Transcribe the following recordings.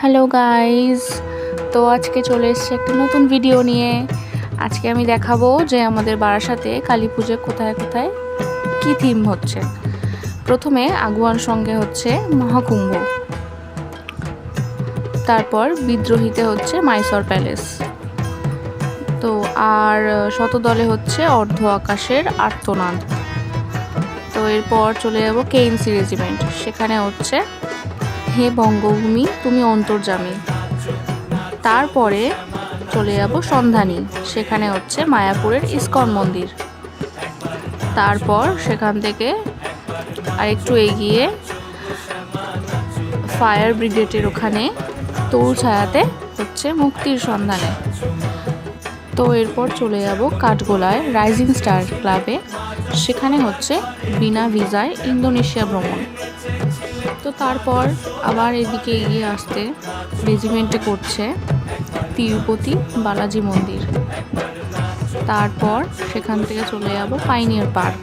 Hello guys, তো আজকে চলে এসেছি একটা নতুন ভিডিও নিয়ে। আজকে আমি দেখাবো যে আমাদের বারাসাতে কালী পুজো কোথায় কোথায় কী থিম হচ্ছে। প্রথমে আগুয়ান সঙ্গে হচ্ছে মহাকুম্ভ, তারপর বিদ্রোহীতে হচ্ছে মাইসর প্যালেস, তো আর শতদলে হচ্ছে অর্ধ আকাশের আর্তনাদ। তো এরপর চলে যাব কেএনসি রেজিমেন্ট, সেখানে হচ্ছে হে বঙ্গভূমি তুমি অন্তর্যামী। তারপরে চলে যাব সন্ধানী, সেখানে হচ্ছে মায়াপুরের ইস্কন মন্দির। তারপর সেখান থেকে আরেকটু এগিয়ে ফায়ার ব্রিগেডের ওখানে তরু ছায়াতে হচ্ছে মুক্তির সন্ধানে। তো এরপর চলে যাব কাঠগোলায় রাইজিং স্টার ক্লাবে, সেখানে হচ্ছে বিনা ভিসায় ইন্দোনেশিয়া ভ্রমণ। তো তারপর আবার এদিকে এগিয়ে আসতে রেজিমেন্টে করছে তিরুপতি বালাজি মন্দির। তারপর সেখান থেকে চলে যাব পাইনিয়ার পার্ক,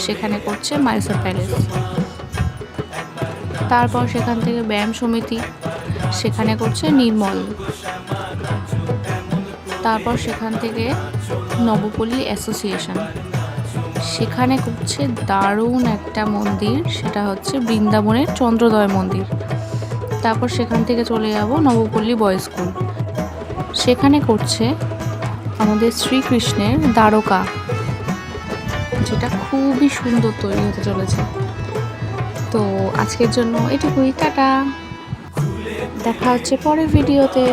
সেখানে করছে মাইসোর প্যালেস। তারপর সেখান থেকে ব্যায়াম সমিতি, সেখানে করছে নির্মল। তারপর সেখান থেকে নবপল্লী অ্যাসোসিয়েশন, সেখানে করছে দারুণ একটা মন্দির, সেটা হচ্ছে বৃন্দাবনের চন্দ্রোদয় মন্দির। তারপর সেখান থেকে চলে যাব নবপল্লী বয়েজ স্কুল, সেখানে করছে আমাদের শ্রীকৃষ্ণের দ্বারকা, যেটা খুবই সুন্দর তৈরি হতে চলেছে। তো আজকের জন্য এটুকুই, টাটা, দেখা হচ্ছে পরের ভিডিওতে।